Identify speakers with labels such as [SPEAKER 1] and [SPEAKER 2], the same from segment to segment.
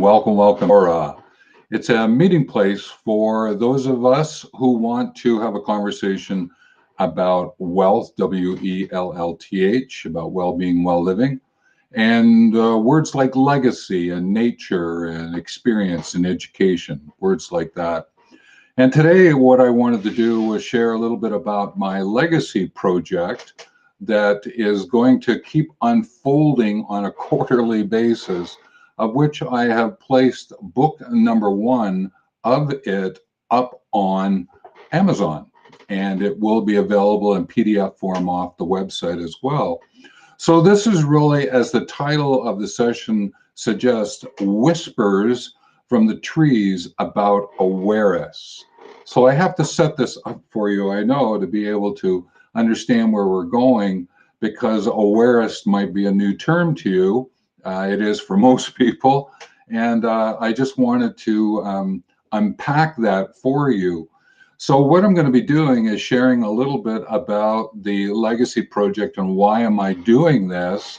[SPEAKER 1] welcome, welcome. It's a meeting place for those of us who want to have a conversation about wealth, W-E-L-L-T-H, about well-being, well-living, and words like legacy and nature and experience and education, words like that. And today, what I wanted to do was share a little bit about my legacy project that is going to keep unfolding on a quarterly basis, of which I have placed book number 1 of it up on Amazon. And it will be available in PDF form off the website as well. So this is really, as the title of the session suggests, Whispers from the Trees about Awarests. So I have to set this up for you, I know, to be able to understand where we're going, because Awarests might be a new term to you. It is for most people. And I just wanted to unpack that for you. So what I'm going to be doing is sharing a little bit about the Legacy Project and why am I doing this.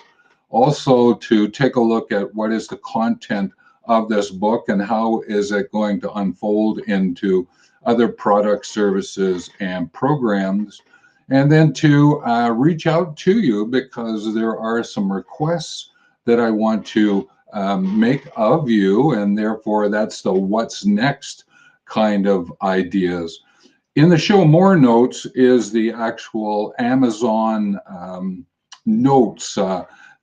[SPEAKER 1] Also to take a look at what is the content of this book and how is it going to unfold into other products, services, and programs. And then to reach out to you, because there are some requests that I want to make of you, and therefore that's the what's next kind of ideas. In the show more notes is the actual Amazon notes,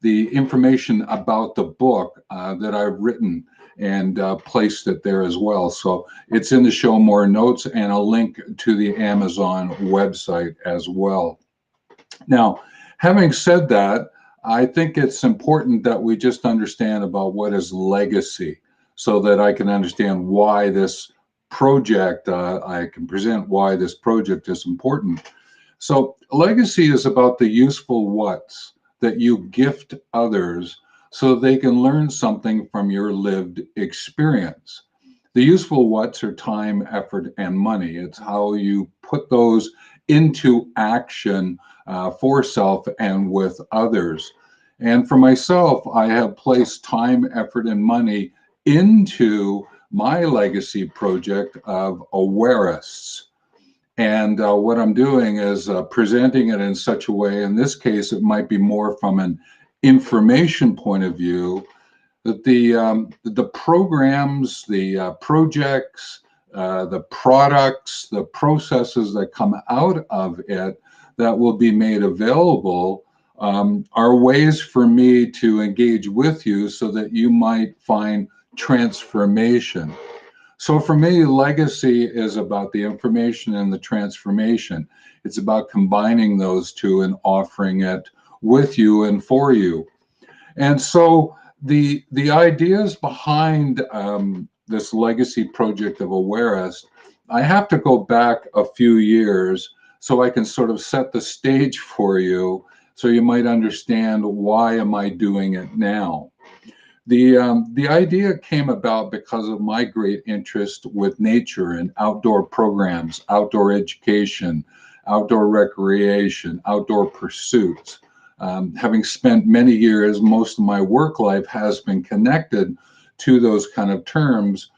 [SPEAKER 1] the information about the book that I've written and placed it there as well. So it's in the show more notes and a link to the Amazon website as well. Now, having said that, I think it's important that we just understand about what is legacy, so that I can understand why this project, I can present why this project is important. So legacy is about the useful whats that you gift others so they can learn something from your lived experience. The useful whats are time, effort, and money. It's how you put those into action for self and with others. And for myself, I have placed time, effort, and money into my legacy project of Awarests. And what I'm doing is presenting it in such a way, in this case, it might be more from an information point of view, that the programs, the projects, the products, the processes that come out of it that will be made available are ways for me to engage with you so that you might find transformation. So for me, legacy is about the information and the transformation. It's about combining those two and offering it with you and for you. And so the ideas behind this legacy project of Awarests, I have to go back a few years so I can sort of set the stage for you, so you might understand why am I doing it now. The idea came about because of my great interest with nature and outdoor programs, outdoor education, outdoor recreation, outdoor pursuits. Having spent many years, most of my work life has been connected to those kind of terms.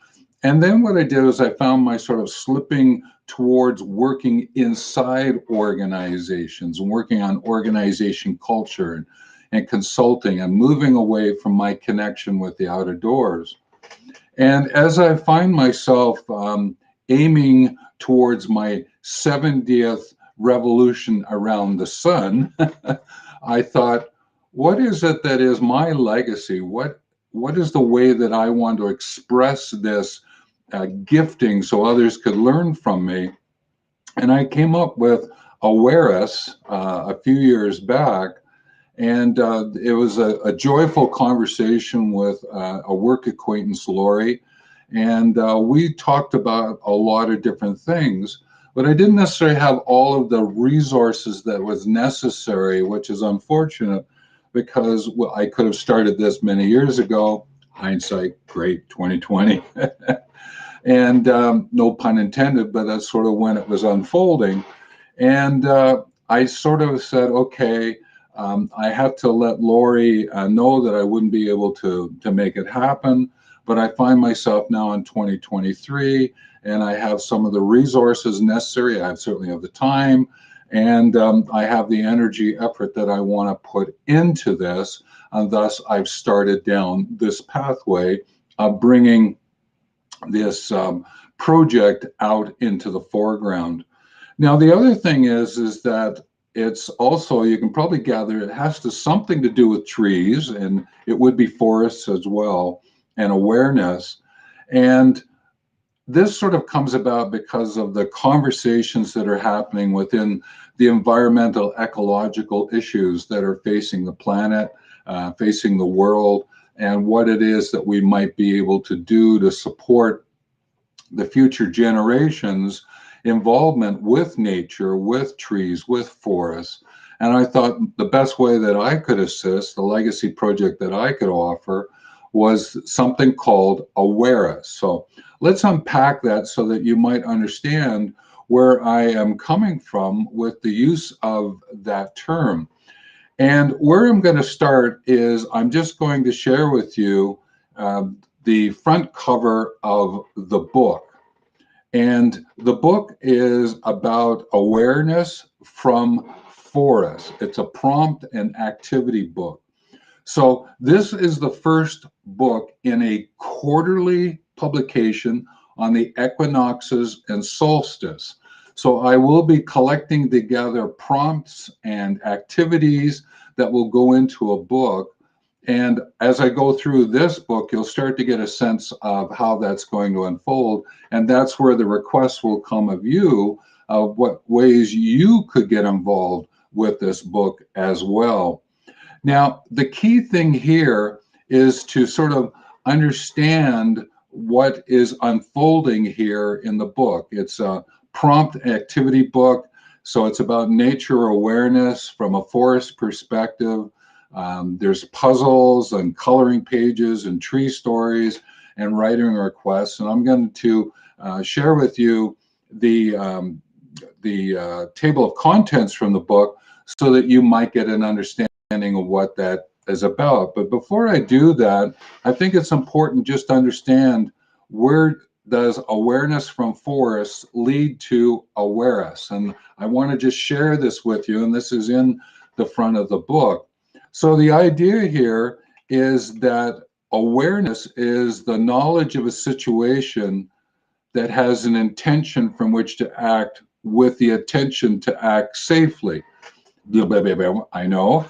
[SPEAKER 1] And then what I did is I found my sort of slipping towards working inside organizations and working on organization culture and consulting and moving away from my connection with the outer doors. And as I find myself aiming towards my 70th revolution around the sun, I thought, what is it that is my legacy? What is the way that I want to express this gifting so others could learn from me? And I came up with Awarests a few years back. And it was a joyful conversation with a work acquaintance, Lori. And we talked about a lot of different things, but I didn't necessarily have all of the resources that was necessary, which is unfortunate, because I could have started this many years ago. Hindsight, great, 2020. And no pun intended, but that's sort of when it was unfolding. And I sort of said, okay, I have to let Lori know that I wouldn't be able to make it happen. but I find myself now in 2023, and I have some of the resources necessary. I certainly have the time, and I have the energy effort that I want to put into this, and thus I've started down this pathway of bringing this project out into the foreground. Now, the other thing is that it's also, you can probably gather, it has to something to do with trees, and it would be forests as well, and awareness. And this sort of comes about because of the conversations that are happening within the environmental ecological issues that are facing the planet, facing the world, and what it is that we might be able to do to support the future generations' involvement with nature, with trees, with forests. And I thought the best way that I could assist, the legacy project that I could offer, was something called Awarests. So let's unpack that so that you might understand where I am coming from with the use of that term. And where I'm going to start is I'm just going to share with you the front cover of the book. And the book is about awareness from forests. It's a prompt and activity book. So this is the first book in a quarterly publication on the equinoxes and solstice. So I will be collecting together prompts and activities that will go into a book. And as I go through this book, you'll start to get a sense of how that's going to unfold. And that's where the requests will come of you of what ways you could get involved with this book as well. Now, the key thing here is to sort of understand what is unfolding here in the book. It's a prompt activity book, so it's about nature awareness from a forest perspective. There's puzzles and coloring pages and tree stories and writing requests, and I'm going to share with you the table of contents from the book so that you might get an understanding of what that is about. But before I do that, I think it's important just to understand, where does awareness from forests lead to Awarests? And I want to just share this with you, and this is in the front of the book. So the idea here is that awareness is the knowledge of a situation that has an intention from which to act, with the attention to act safely. I know.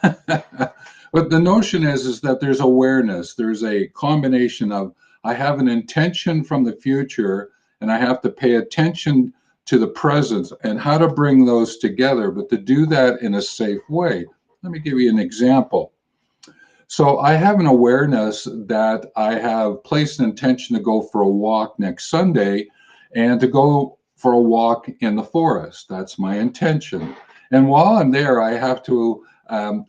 [SPEAKER 1] But the notion is that there's awareness. There's a combination of, I have an intention from the future, and I have to pay attention to the present and how to bring those together, but to do that in a safe way. Let me give you an example. So I have an awareness that I have placed an intention to go for a walk next Sunday, and to go for a walk in the forest. That's my intention. And while I'm there, I have to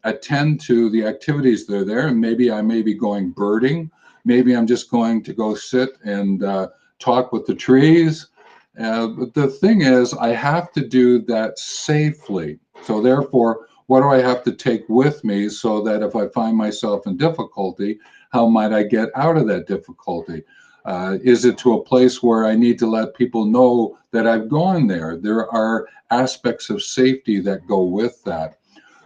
[SPEAKER 1] attend to the activities that are there. And maybe I may be going birding. Maybe I'm just going to go sit and talk with the trees. But the thing is, I have to do that safely. So therefore, what do I have to take with me so that if I find myself in difficulty, how might I get out of that difficulty? Is it to a place where I need to let people know that I've gone there? There are aspects of safety that go with that.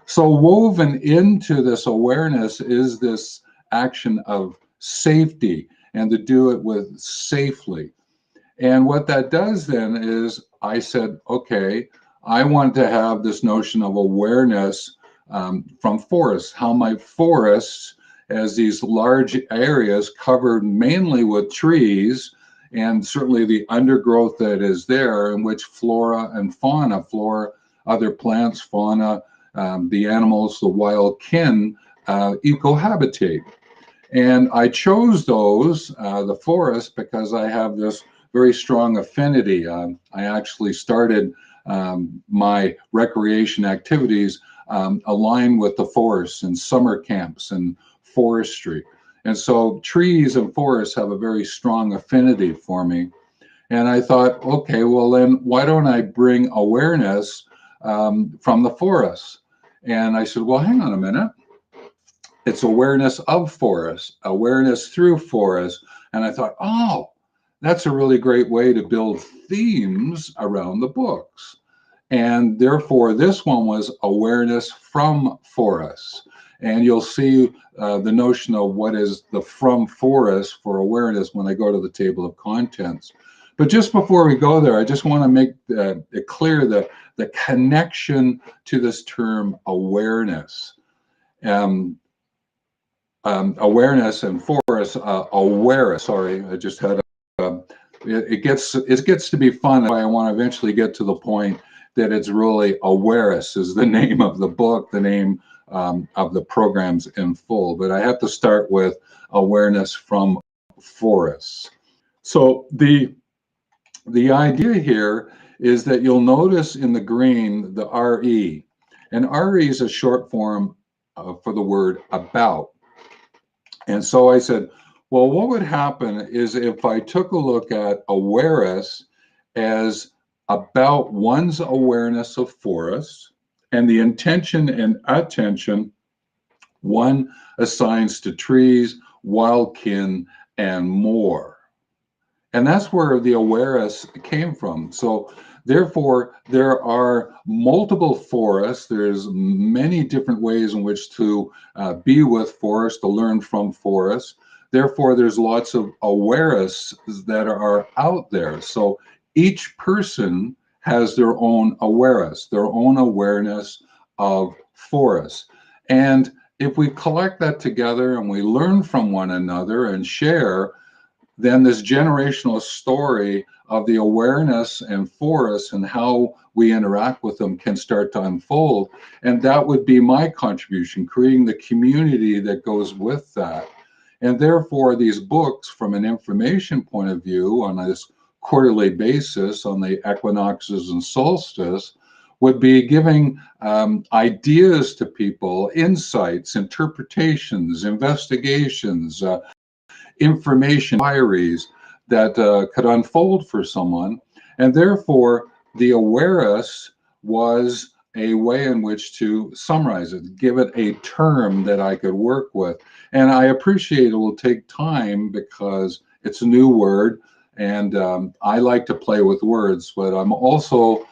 [SPEAKER 1] So woven into this awareness is this action of safety, and to do it with safely. And what that does then is, I said, okay, I want to have this notion of awareness from forests. How my forests, as these large areas covered mainly with trees, and certainly the undergrowth that is there, in which flora and fauna, other plants, fauna, the animals, the wild kin, cohabitate. And I chose those, the forest, because I have this very strong affinity. I actually started my recreation activities aligned with the forests and summer camps and forestry. And so trees and forests have a very strong affinity for me. And I thought, okay, well then why don't I bring awareness from the forests? And I said, well, hang on a minute. It's awareness of forests, awareness through forests. And I thought, oh, that's a really great way to build themes around the books. And therefore, this one was awareness from forests. And you'll see the notion of what is the from forest for awareness when I go to the table of contents. But just before we go there, I just want to make it clear that the connection to this term awareness. Awareness and forest, aware, sorry, I just had it gets to be fun. I want to eventually get to the point that it's really Awarests is the name of the book, the name of the programs in full. But I have to start with awareness from forests. So the idea here is that you'll notice in the green the RE, and RE is a short form for the word about. And so I said, well, what would happen is if I took a look at awareness as about one's awareness of forests and the intention and attention one assigns to trees, wildkin, and more. And that's where the awareness came from. So therefore, there are multiple forests. There's many different ways in which to be with forests, to learn from forests. Therefore, there's lots of awarests that are out there. So each person has their own awareness, their own awareness of forests. And if we collect that together and we learn from one another and share, then this generational story of the awareness and forests and how we interact with them can start to unfold. And that would be my contribution, creating the community that goes with that. And therefore, these books, from an information point of view, on this quarterly basis on the equinoxes and solstices, would be giving ideas to people, insights, interpretations, investigations, information, diaries that could unfold for someone. And therefore, the awareness was a way in which to summarize it, give it a term that I could work with. And I appreciate it will take time because it's a new word. And I like to play with words, but I'm also,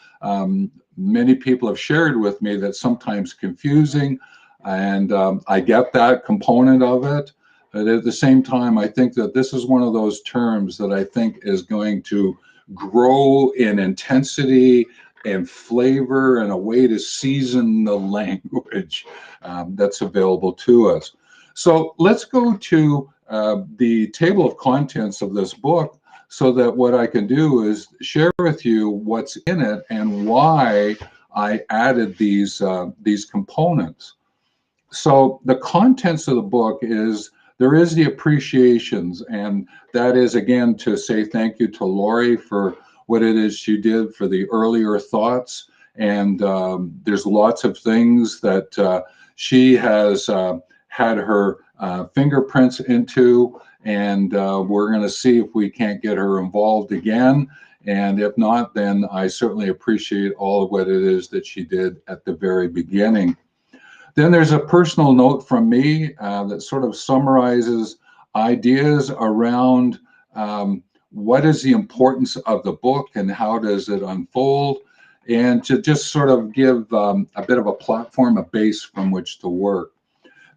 [SPEAKER 1] many people have shared with me that sometimes confusing. And I get that component of it. But at the same time, I think that this is one of those terms that I think is going to grow in intensity and flavor and a way to season the language that's available to us. So let's go to the table of contents of this book so that what I can do is share with you what's in it and why I added these components. So the contents of the book is, there is the appreciations, and that is, again, to say thank you to Lori for what it is she did for the earlier thoughts. And there's lots of things that she has had her fingerprints into, and we're going to see if we can't get her involved again. And if not, then I certainly appreciate all of what it is that she did at the very beginning. Then there's a personal note from me that sort of summarizes ideas around what is the importance of the book and how does it unfold, and to just sort of give a bit of a platform, a base from which to work.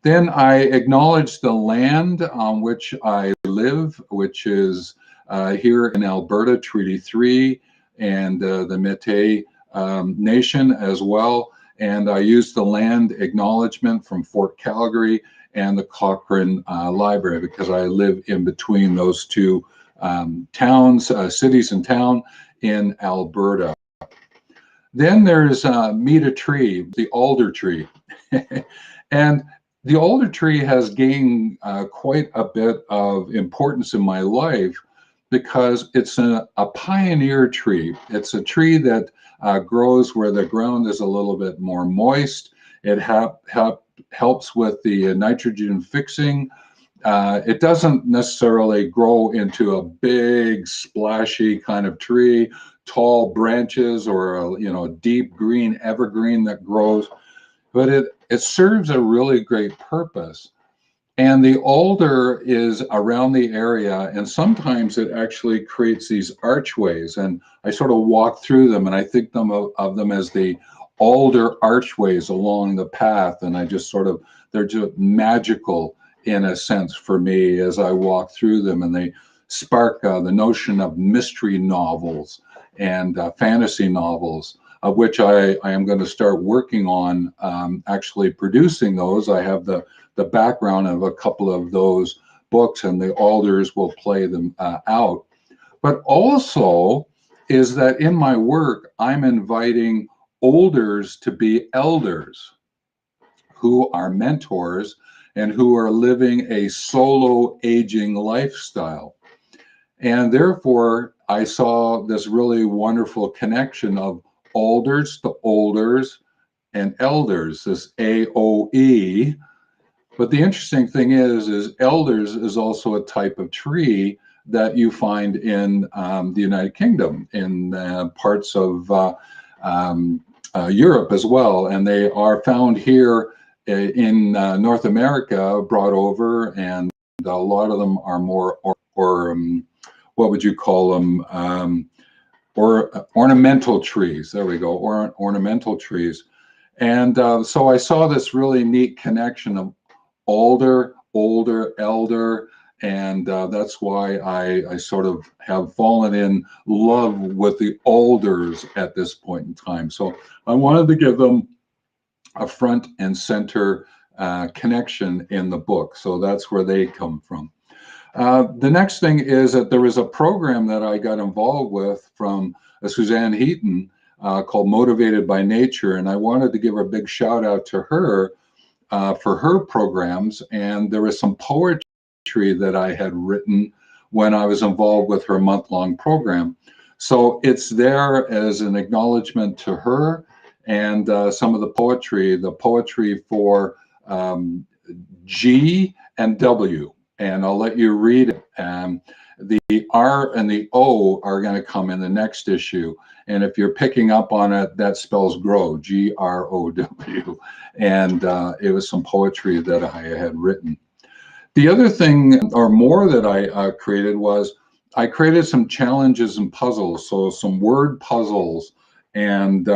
[SPEAKER 1] Then I acknowledge the land on which I live, which is here in Alberta, Treaty 3, and the Métis Nation as well. And I use the land acknowledgement from Fort Calgary and the Cochrane Library because I live in between those two towns, cities and town in Alberta. Then there's Meet a Tree, the alder tree. And the alder tree has gained quite a bit of importance in my life because it's a pioneer tree. It's a tree that grows where the ground is a little bit more moist. It helps with the nitrogen fixing. It doesn't necessarily grow into a big, splashy kind of tree, tall branches, or a deep green evergreen that grows, but it serves a really great purpose. And the alder is around the area, and sometimes it actually creates these archways. And I sort of walk through them, and I think of them as the alder archways along the path. And I just sort of, they're just magical in a sense for me as I walk through them. And they spark the notion of mystery novels and fantasy novels, of which I am going to start working on actually producing those. I have the background of a couple of those books, and the alders will play them out. But also is that in my work, I'm inviting olders to be elders who are mentors and who are living a solo aging lifestyle. And therefore, I saw this really wonderful connection of alders to olders and elders, this AOE. But the interesting thing is elders is also a type of tree that you find in the United Kingdom, in parts of Europe as well. And they are found here in North America, brought over, and a lot of them are more, what would you call them? Or ornamental trees. There we go, ornamental trees. And so I saw this really neat connection of older, elder, and that's why I sort of have fallen in love with the alders at this point in time. So I wanted to give them a front and center connection in the book. So that's where they come from. The next thing is that there was a program that I got involved with from Suzanne Heaton called Motivated by Nature, and I wanted to give a big shout out to her for her programs. And there was some poetry that I had written when I was involved with her month-long program. So it's there as an acknowledgement to her, and some of the poetry for G and W. And I'll let you read it. The R and the O are going to come in the next issue. And if you're picking up on it, that spells grow, Grow. And it was some poetry that I had written. The other thing, or more, that I created was I created some challenges and puzzles. So some word puzzles and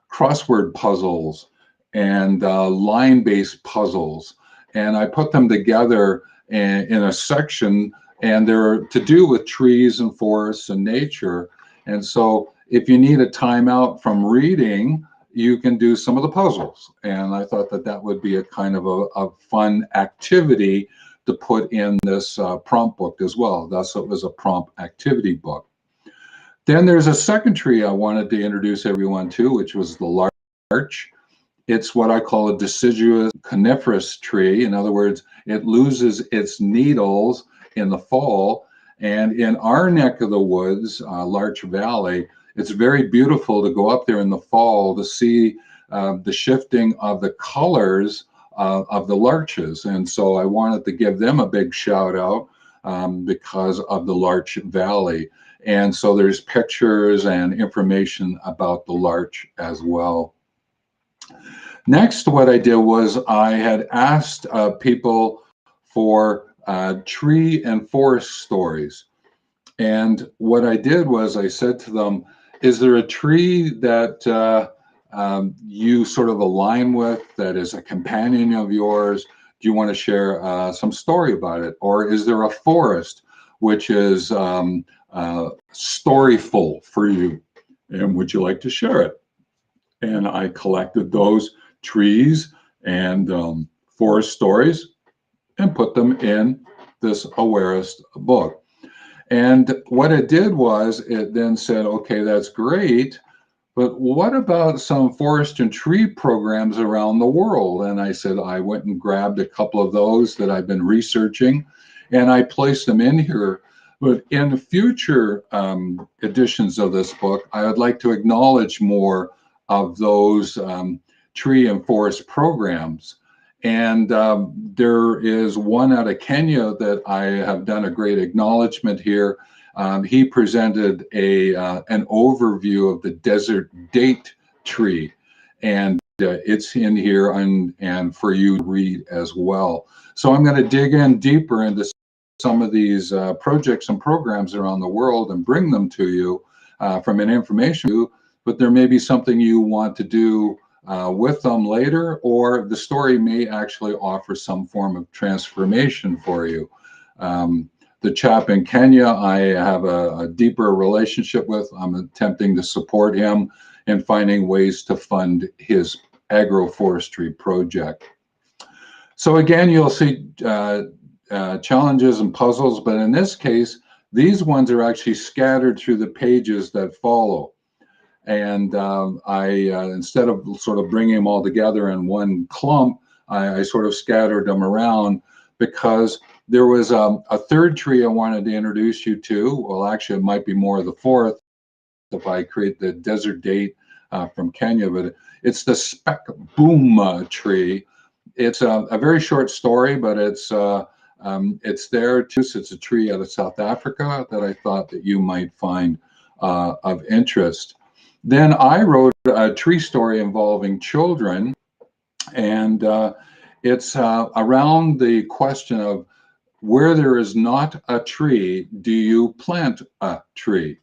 [SPEAKER 1] crossword puzzles and line-based puzzles. And I put them together in a section, and they're to do with trees and forests and nature. And so if you need a timeout from reading, you can do some of the puzzles. And I thought that that would be a kind of a fun activity to put in this prompt book as well. Thus, it was a prompt activity book. Then there's a second tree I wanted to introduce everyone to, which was the larch. It's what I call a deciduous coniferous tree. In other words, it loses its needles in the fall. And in our neck of the woods, Larch Valley, it's very beautiful to go up there in the fall to see the shifting of the colors of the larches. And so I wanted to give them a big shout out because of the Larch Valley. And so there's pictures and information about the larch as well. Next, what I did was I had asked people for tree and forest stories. And what I did was I said to them, is there a tree that you sort of align with, that is a companion of yours? Do you want to share some story about it? Or is there a forest which is storyful for you? And would you like to share it? And I collected those trees and forest stories and put them in this Awarests book. And what it did was it then said, okay, that's great, but what about some forest and tree programs around the world? And I said, I went and grabbed a couple of those that I've been researching, and I placed them in here. But in future editions of this book, I would like to acknowledge more of those tree and forest programs. And there is one out of Kenya that I have done a great acknowledgement here. He presented an overview of the desert date tree. And it's in here and for you to read as well. So I'm going to dig in deeper into some of these projects and programs around the world and bring them to you from an information, but there may be something you want to do with them later, or the story may actually offer some form of transformation for you. The chap in Kenya, I have a deeper relationship with. I'm attempting to support him in finding ways to fund his agroforestry project. So again, you'll see challenges and puzzles, but in this case, these ones are actually scattered through the pages that follow. And instead of sort of bringing them all together in one clump, I sort of scattered them around because there was a third tree I wanted to introduce you to. Well, actually, it might be more of the fourth if I create the desert date from Kenya, but it's the speck boom tree. It's a very short story, but it's there too. So it's a tree out of South Africa that I thought that you might find of interest. Then I wrote a tree story involving children, and it's around the question of where there is not a tree, do you plant a tree?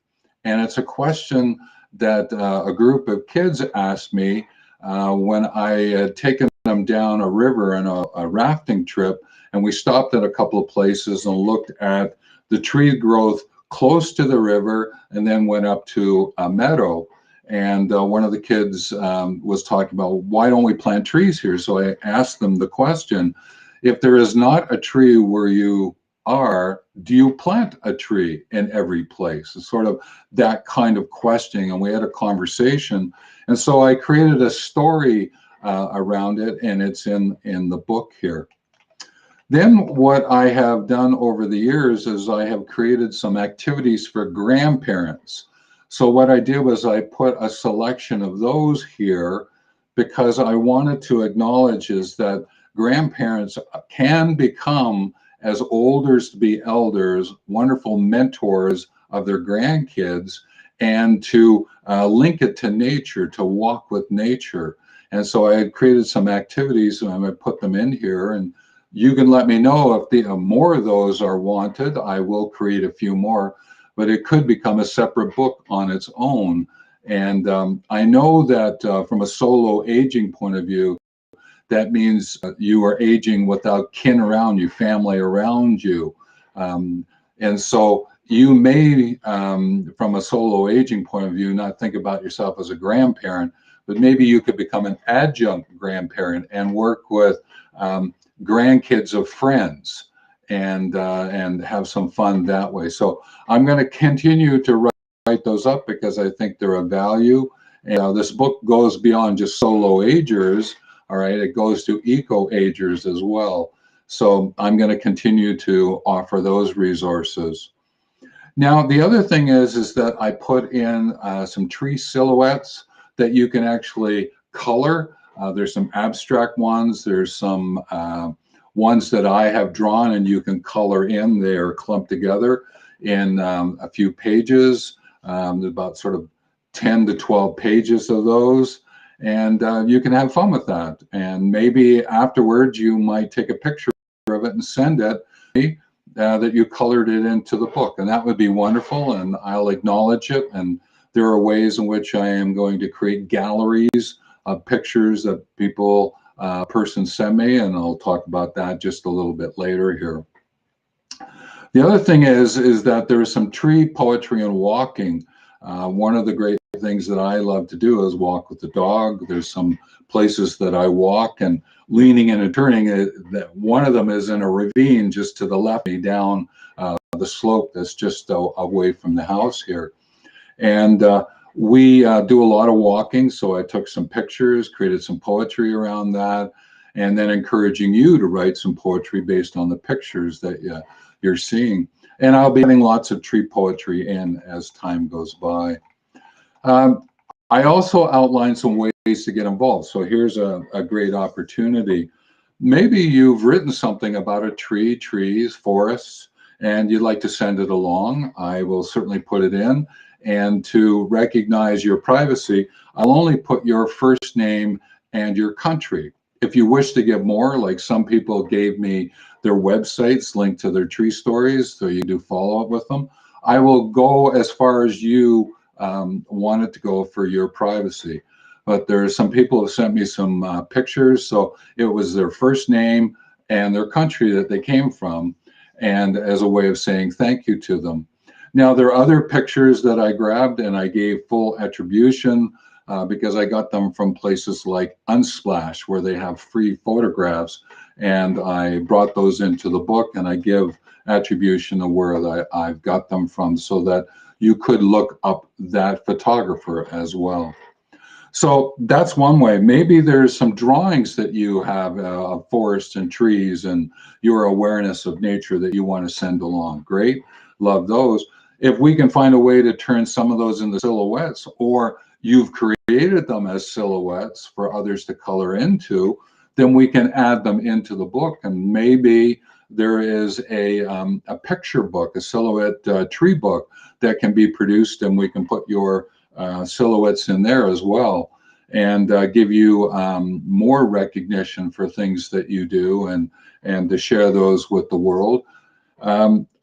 [SPEAKER 1] And it's a question that a group of kids asked me when I had taken them down a river on a rafting trip, and we stopped at a couple of places and looked at the tree growth close to the river and then went up to a meadow. And one of the kids was talking about, why don't we plant trees here? So I asked them the question, if there is not a tree where you are, do you plant a tree in every place? It's sort of that kind of questioning, and we had a conversation. And so I created a story around it, and it's in the book here. Then what I have done over the years is I have created some activities for grandparents. So what I did was I put a selection of those here because I wanted to acknowledge is that grandparents can become, as olders to be elders, wonderful mentors of their grandkids, and to link it to nature, to walk with nature. And so I had created some activities, and I'm going to put them in here, and you can let me know if more of those are wanted. I will create a few more, but it could become a separate book on its own. And I know that from a solo aging point of view, that means you are aging without kin around you, family around you. And so you may, from a solo aging point of view, not think about yourself as a grandparent, but maybe you could become an adjunct grandparent and work with grandkids of friends and have some fun that way. So I'm going to continue to write those up because I think they're of value. And this book goes beyond just solo agers. All right, it goes to eco-agers as well. So I'm going to continue to offer those resources. Now, the other thing is that I put in some tree silhouettes that you can actually color. There's some abstract ones. There's some ones that I have drawn and you can color in. They are clumped together in a few pages. There's about sort of 10 to 12 pages of those. And you can have fun with that. And maybe afterwards you might take a picture of it and send it that you colored it into the book. And that would be wonderful. And I'll acknowledge it. And there are ways in which I am going to create galleries of pictures that people, persons send me. And I'll talk about that just a little bit later here. The other thing is that there is some tree poetry and walking. One of the great things that I love to do is walk with the dog. There's some places that I walk and leaning and turning. That one of them is in a ravine just to the left, down the slope that's just away from the house here. And we do a lot of walking. So I took some pictures, created some poetry around that, and then encouraging you to write some poetry based on the pictures that you're seeing. And I'll be having lots of tree poetry in as time goes by. I also outlined some ways to get involved. So here's a great opportunity. Maybe you've written something about a tree, trees, forests, and you'd like to send it along. I will certainly put it in. And to recognize your privacy, I'll only put your first name and your country. If you wish to get more, like some people gave me their websites linked to their tree stories, so you do follow up with them. I will go as far as you want it to go for your privacy. But there are some people who sent me some pictures, so it was their first name and their country that they came from, and as a way of saying thank you to them. Now, there are other pictures that I grabbed and I gave full attribution because I got them from places like Unsplash, where they have free photographs, and I brought those into the book, and I give attribution of where I've got them from so that you could look up that photographer as well. So that's one way. Maybe there's some drawings that you have of forests and trees and your awareness of nature that you want to send along. Great. Love those. If we can find a way to turn some of those into silhouettes, or you've created them as silhouettes for others to color into, then we can add them into the book. And maybe there is a picture book, a silhouette tree book that can be produced, and we can put your silhouettes in there as well, and give you more recognition for things that you do, and to share those with the world.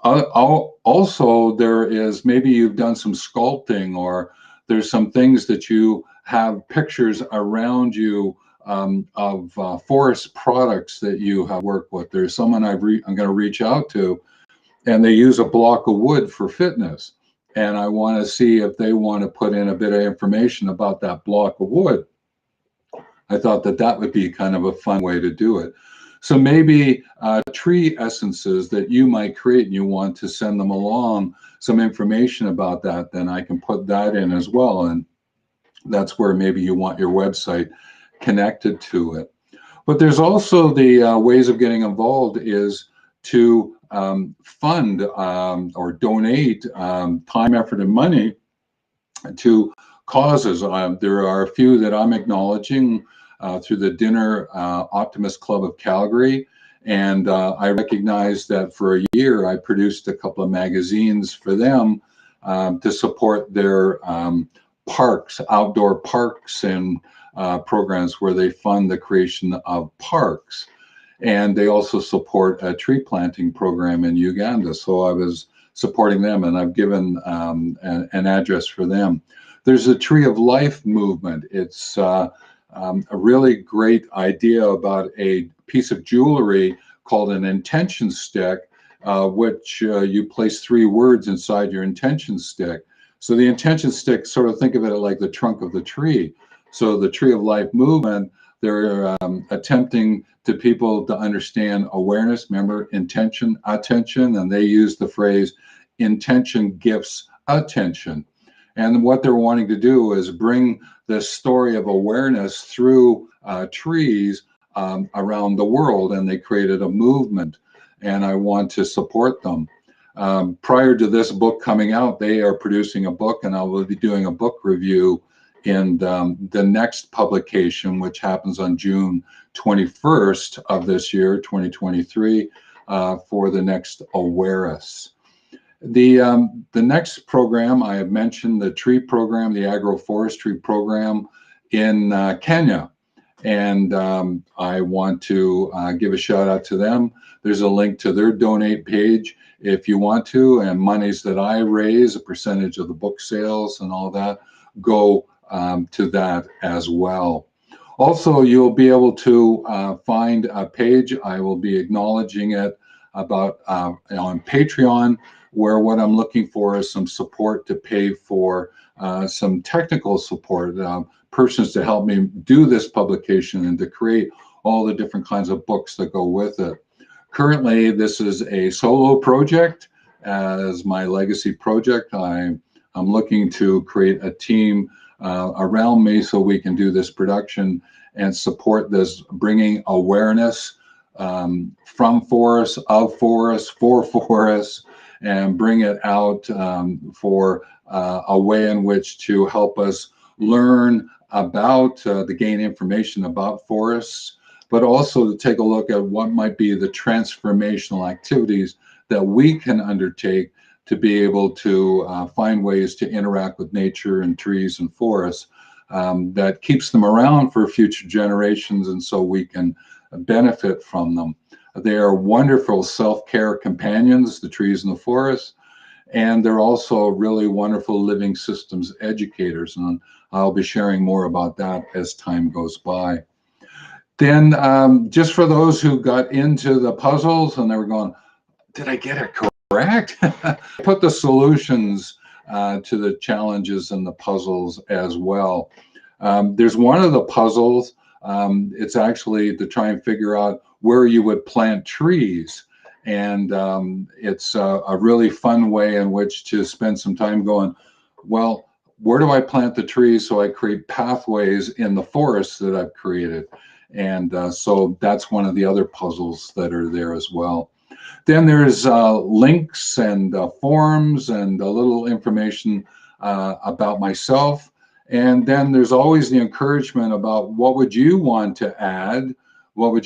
[SPEAKER 1] Also, there is, maybe you've done some sculpting, or there's some things that you have pictures around you of forest products that you have worked with. There's someone I'm going to reach out to, and they use a block of wood for fitness. And I want to see if they want to put in a bit of information about that block of wood. I thought that that would be kind of a fun way to do it. So maybe tree essences that you might create and you want to send them along some information about that, then I can put that in as well. And that's where maybe you want your website connected to it. But there's also the ways of getting involved is to fund or donate time, effort, and money to causes. There are a few that I'm acknowledging through the Dinner Optimist Club of Calgary. And I recognize that for a year, I produced a couple of magazines for them to support their parks, outdoor parks, and programs where they fund the creation of parks. And they also support a tree planting program in Uganda. So I was supporting them, and I've given an address for them. There's a Tree of Life movement. It's a really great idea about a piece of jewelry called an intention stick, which you place 3 words inside your intention stick. So the intention stick, sort of think of it like the trunk of the tree. So the Tree of Life movement, they're attempting to people to understand awareness, remember intention, attention, and they use the phrase intention gifts attention. And what they're wanting to do is bring this story of awareness through trees around the world, and they created a movement, and I want to support them. Prior to this book coming out, they are producing a book, and I will be doing a book review in the next publication, which happens on June 21st of this year, 2023, for the next Awarests. The next program I have mentioned, the tree program, the agroforestry program in Kenya, and I want to give a shout out to them. There's a link to their donate page if you want to, and monies that I raise, a percentage of the book sales and all that, go to that as well. Also, you'll be able to find a page, I will be acknowledging it, about on Patreon, where what I'm looking for is some support to pay for some technical support, persons to help me do this publication and to create all the different kinds of books that go with it. Currently, this is a solo project as my legacy project. I'm looking to create a team around me so we can do this production and support this, bringing awareness from forests, of forests, for forests, and bring it out for a way in which to help us learn about, to gain information about forests, but also to take a look at what might be the transformational activities that we can undertake to be able to find ways to interact with nature and trees and forests that keeps them around for future generations, and so we can benefit from them. They are wonderful self-care companions, the trees in the forest, and they're also really wonderful living systems educators, and I'll be sharing more about that as time goes by. Then just for those who got into the puzzles and they were going, did I get it correct? Put the solutions to the challenges and the puzzles as well. There's one of the puzzles, it's actually to try and figure out where you would plant trees. And it's a really fun way in which to spend some time going, well, where do I plant the trees so I create pathways in the forest that I've created? And so that's one of the other puzzles that are there as well. Then there's links and forums and a little information about myself. And then there's always the encouragement about what would you want to add, what would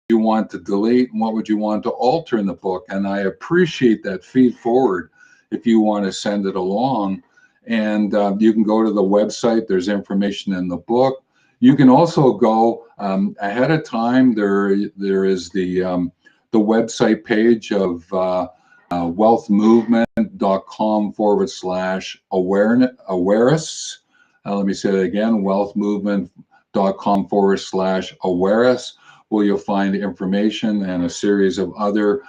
[SPEAKER 1] you want to delete, and what would you want to alter in the book. And I appreciate that feed forward if you want to send it along. And you can go to the website, there's information in the book. You can also go ahead of time. There is the website page of wealthmovement.com/awarests. Let me say that again, wealthmovement.com/awarests, where you'll find information and a series of other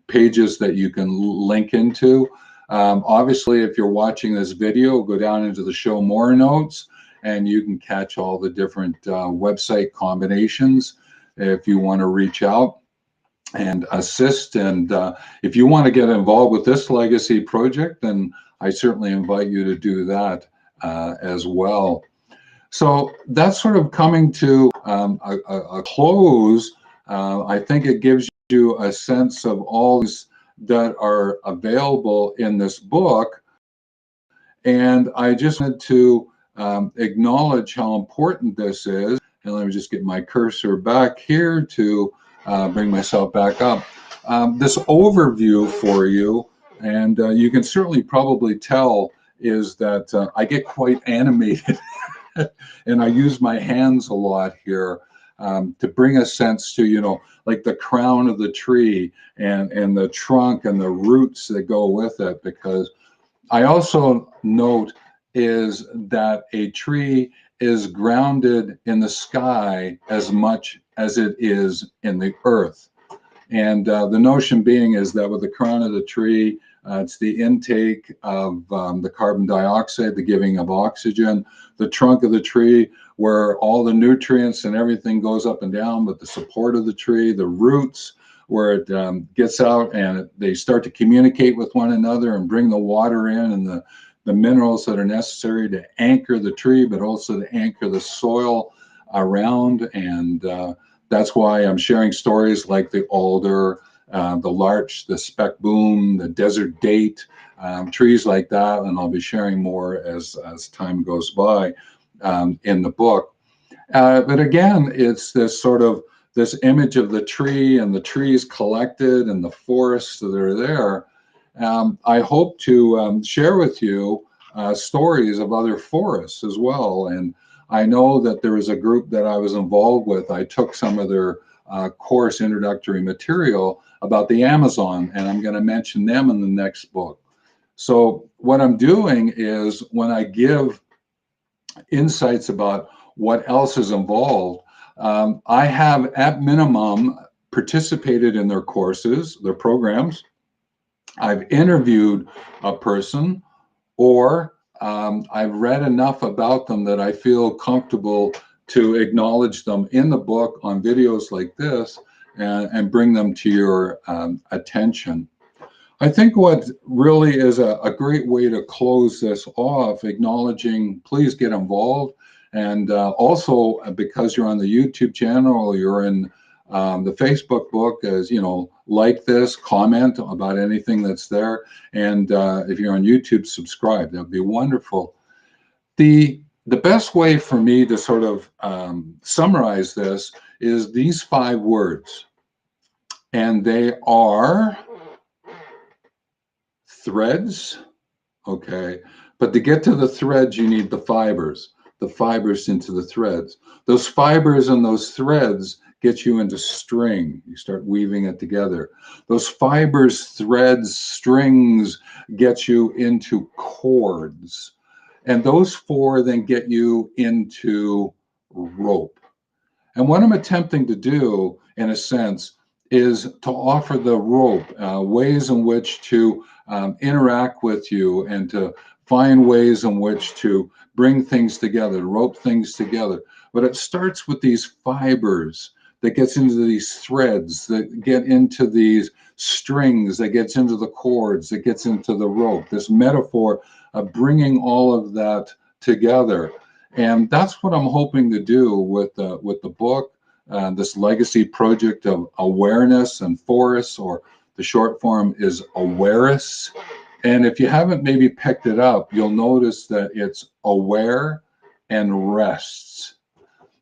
[SPEAKER 1] pages that you can link into. Obviously, if you're watching this video, go down into the show more notes, and you can catch all the different website combinations if you want to reach out and assist. And if you want to get involved with this legacy project, then I certainly invite you to do that as well. So that's sort of coming to a close. I think it gives you a sense of all that are available in this book. And I just wanted to acknowledge how important this is. And let me just get my cursor back here to bring myself back up. This overview for you, and you can certainly probably tell, is that I get quite animated and I use my hands a lot here to bring a sense to, you know, like the crown of the tree and the trunk and the roots that go with it. Because I also note is that a tree is grounded in the sky as much as it is in the earth. And the notion being is that with the crown of the tree, it's the intake of the carbon dioxide, the giving of oxygen, the trunk of the tree, where all the nutrients and everything goes up and down, but the support of the tree, the roots, where it gets out and they start to communicate with one another and bring the water in and the minerals that are necessary to anchor the tree, but also to anchor the soil around. And that's why I'm sharing stories like the alder, the larch, the speck boom, the desert date, trees like that. And I'll be sharing more as time goes by in the book. But again, it's this sort of this image of the tree and the trees collected and the forests that are there. I hope to share with you stories of other forests as well. And I know that there is a group that I was involved with. I took some of their course introductory material about the Amazon, and I'm going to mention them in the next book. So what I'm doing is when I give insights about what else is involved, I have at minimum participated in their courses, their programs. I've interviewed a person, or I've read enough about them that I feel comfortable to acknowledge them in the book on videos like this and bring them to your attention. I think what really is a great way to close this off, acknowledging, please get involved. And also, because you're on the YouTube channel or you're in the Facebook book, as you know, like this, comment about anything that's there. And if you're on YouTube, subscribe. That'd be wonderful. The best way for me to sort of summarize this is these 5 words. And they are threads, okay? But to get to the threads, you need the fibers. the fibers into the threads. Those fibers and those threads get you into string. You start weaving it together. Those fibers, threads, strings get you into cords. And those four then get you into rope. And what I'm attempting to do, in a sense, is to offer the rope ways in which to interact with you and to find ways in which to bring things together, rope things together. But it starts with these fibers that gets into these threads, that get into these strings, that gets into the cords, that gets into the rope. This metaphor of bringing all of that together. And that's what I'm hoping to do with the book, this legacy project of awareness and forests, or the short form is Awarests. And if you haven't maybe picked it up, you'll notice that it's aware and rests.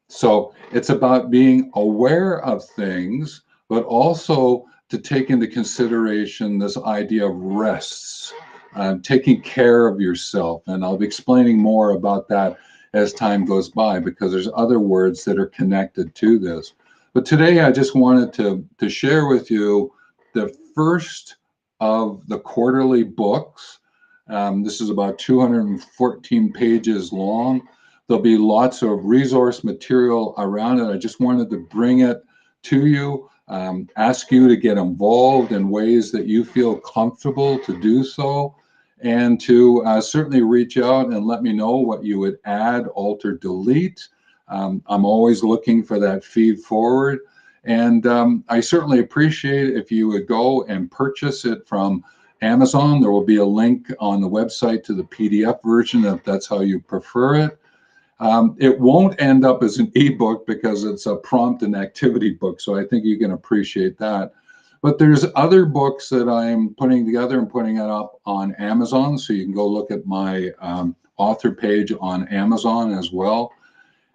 [SPEAKER 1] So it's about being aware of things, but also to take into consideration this idea of rests, taking care of yourself. And I'll be explaining more about that as time goes by, because there's other words that are connected to this. But today I just wanted to share with you the first of the quarterly books. This is about 214 pages long. There'll be lots of resource material around it. I just wanted to bring it to you, ask you to get involved in ways that you feel comfortable to do so, and to certainly reach out and let me know what you would add, alter, delete. I'm always looking for that feed forward. And I certainly appreciate if you would go and purchase it from Amazon. There will be a link on the website to the PDF version if that's how you prefer it. It won't end up as an ebook because it's a prompt and activity book, so I think you can appreciate that. But there's other books that I'm putting together and putting it up on Amazon, so you can go look at my author page on Amazon as well.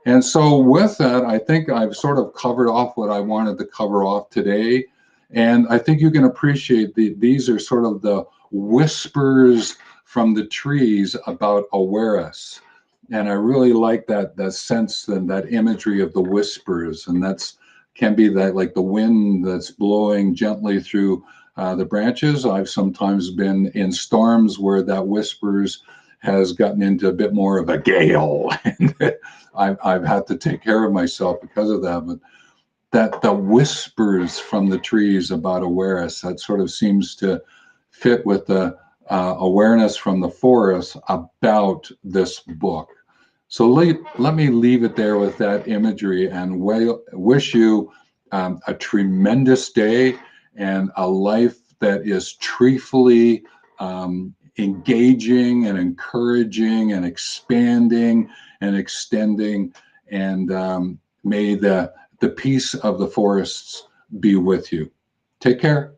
[SPEAKER 1] And so with that, I think I've sort of covered off what I wanted to cover off today. And I think you can appreciate these are sort of the whispers from the trees about Awarests. And I really like that sense and that imagery of the whispers. And that's can be that like the wind that's blowing gently through the branches. I've sometimes been in storms where that whispers has gotten into a bit more of a gale. And I've had to take care of myself because of that. But that the whispers from the trees about awareness, that sort of seems to fit with the awareness from the forest about this book. So let me leave it there with that imagery, and wish you a tremendous day and a life that is treefully engaging and encouraging and expanding and extending. And may the peace of the forests be with you. Take care.